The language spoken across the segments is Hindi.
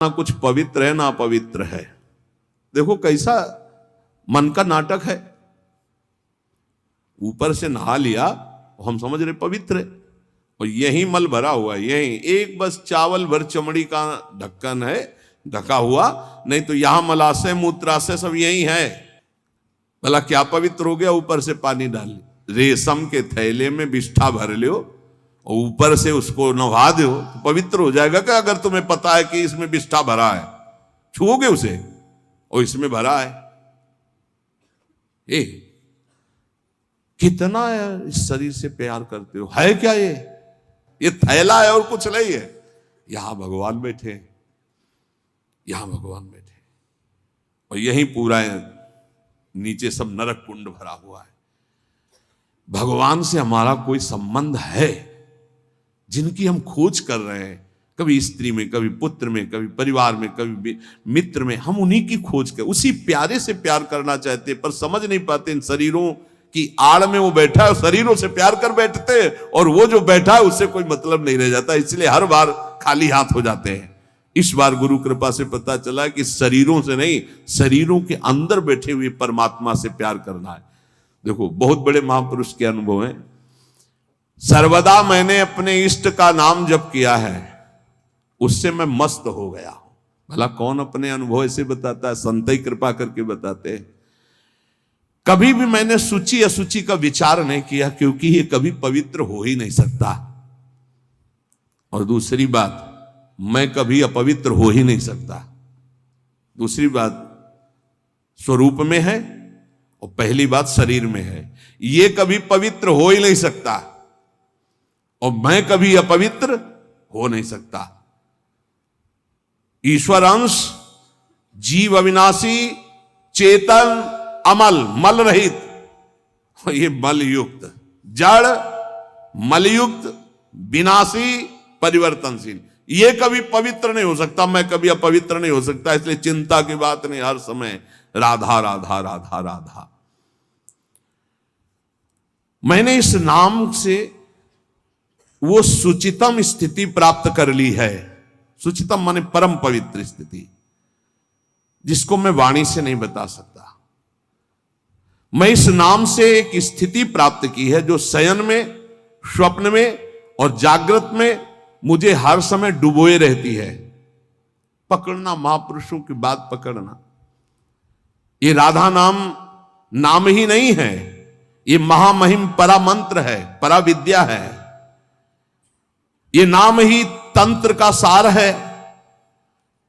ना कुछ पवित्र है ना अपवित्र है। देखो कैसा मन का नाटक है। ऊपर से नहा लिया, हम समझ रहे पवित्र है, और यही मल भरा हुआ है, यही एक बस चावल भर चमड़ी का ढक्कन है ढका हुआ, नहीं तो यहां मलाशय मूत्राशय सब यही है। भला क्या पवित्र हो गया? ऊपर से पानी डाल, रेशम के थैले में बिष्ठा भर लो और ऊपर से उसको नहा दो तो पवित्र हो जाएगा क्या? अगर तुम्हें पता है कि इसमें बिष्ठा भरा है, छुओगे उसे और इसमें भरा है। कितना है इस शरीर से प्यार करते हो, है क्या ये थैला है और कुछ नहीं है। यहां भगवान बैठे, यहां भगवान बैठे, और यही पूरा है, नीचे सब नरक कुंड भरा हुआ है। भगवान से हमारा कोई संबंध है जिनकी हम खोज कर रहे हैं, कभी स्त्री में, कभी पुत्र में, कभी परिवार में, कभी मित्र में, हम उन्हीं की खोज कर उसी प्यारे से प्यार करना चाहते हैं, पर समझ नहीं पाते इन शरीरों की आड़ में वो बैठा है, शरीरों से प्यार कर बैठते हैं और वो जो बैठा है उससे कोई मतलब नहीं रह जाता, इसलिए हर बार खाली हाथ हो जाते हैं। इस बार गुरु कृपा से पता चला कि शरीरों से नहीं, शरीरों के अंदर बैठे हुए परमात्मा से प्यार करना है। देखो बहुत बड़े महापुरुष के अनुभव हैं। सर्वदा मैंने अपने इष्ट का नाम जप किया है, उससे मैं मस्त हो गया हूं। भला कौन अपने अनुभव ऐसे बताता है? संत ही कृपा करके बताते हैं। कभी भी मैंने सूची असूची का विचार नहीं किया, क्योंकि ये कभी पवित्र हो ही नहीं सकता। और दूसरी बात, मैं कभी अपवित्र हो ही नहीं सकता। दूसरी बात स्वरूप में है, और पहली बात शरीर में है। ये कभी पवित्र हो ही नहीं सकता, और मैं कभी अपवित्र हो नहीं सकता। ईश्वर अंश, जीव अविनाशी, चेतन, अमल, मल रहित, ये मल युक्त, जड़, मलयुक्त, विनाशी, परिवर्तनशील, ये कभी पवित्र नहीं हो सकता, मैं कभी अपवित्र नहीं हो सकता। इसलिए चिंता की बात नहीं, हर समय राधा राधा राधा राधा। मैंने इस नाम से वो सुचितम स्थिति प्राप्त कर ली है। सुचितम माने परम पवित्र स्थिति, जिसको मैं वाणी से नहीं बता सकता। मैं इस नाम से एक स्थिति प्राप्त की है जो शयन में, स्वप्न में और जागृत में मुझे हर समय डुबोए रहती है। पकड़ना, महापुरुषों की बात पकड़ना। ये राधा नाम ही नहीं है, ये महामहिम परा मंत्र है, परा विद्या है। ये नाम ही तंत्र का सार है,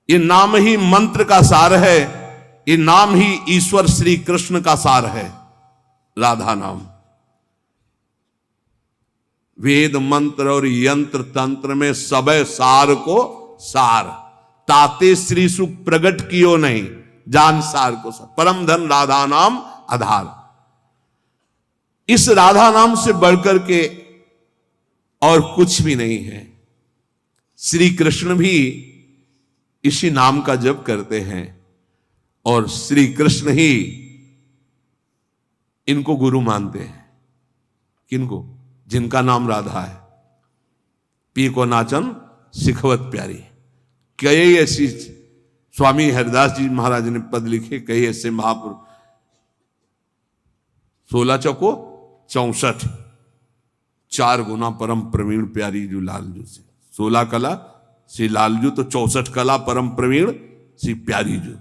ये नाम ही मंत्र का सार है, ये नाम ही ईश्वर श्री कृष्ण का सार है। राधा नाम वेद मंत्र और यंत्र तंत्र में सबे सार को सार, ताते श्री सुख प्रगट कियो नहीं, जान सार को सार। परम धन राधा नाम आधार। इस राधा नाम से बढ़कर के और कुछ भी नहीं है। श्री कृष्ण भी इसी नाम का जप करते हैं, और श्री कृष्ण ही इनको गुरु मानते हैं। किनको? जिनका नाम राधा है। पी को नाचन सिखवत प्यारी। कई ऐसी स्वामी हरिदास जी महाराज ने पद लिखे, कई ऐसे महापुरुष। 16 चौको 64, 4 गुना परम प्रवीण प्यारी जो लालजू से। 16 कला श्री लालजू, तो 64 कला परम प्रवीण श्री प्यारी जू।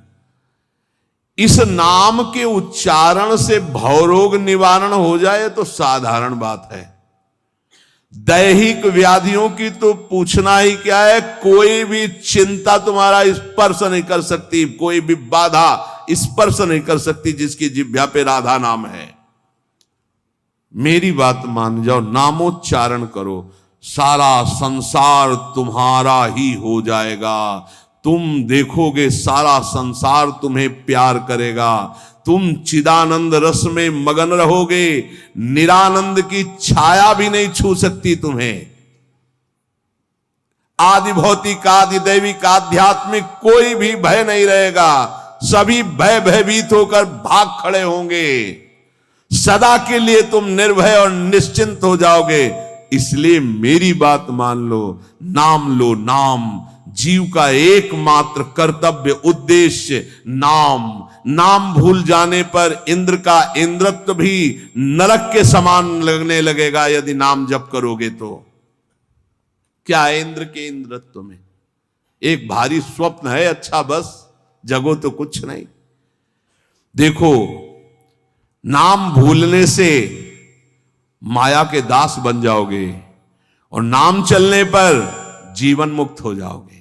इस नाम के उच्चारण से भवरोग निवारण हो जाए तो साधारण बात है। दैहिक व्याधियों की तो पूछना ही क्या है। कोई भी चिंता तुम्हारा स्पर्श नहीं कर सकती, कोई भी बाधा स्पर्श नहीं कर सकती जिसकी जिह्वा पे राधा नाम है। मेरी बात मान जाओ, नामोच्चारण करो, सारा संसार तुम्हारा ही हो जाएगा। तुम देखोगे सारा संसार तुम्हें प्यार करेगा। तुम चिदानंद रस में मगन रहोगे, निरानंद की छाया भी नहीं छू सकती तुम्हें। आदि भौतिक, आदि दैविक, आध्यात्मिक कोई भी भय नहीं रहेगा। सभी भयभीत होकर भाग खड़े होंगे। सदा के लिए तुम निर्भय और निश्चिंत हो जाओगे। इसलिए मेरी बात मान लो, नाम लो, नाम जीव का एकमात्र कर्तव्य उद्देश्य नाम। नाम भूल जाने पर इंद्र का इंद्रत्व भी नरक के समान लगने लगेगा यदि नाम जप करोगे तो। क्या है इंद्र के इंद्रत्व में? एक भारी स्वप्न है, अच्छा बस, जगो तो कुछ नहीं। देखो, नाम भूलने से माया के दास बन जाओगे और नाम चलने पर जीवन मुक्त हो जाओगे।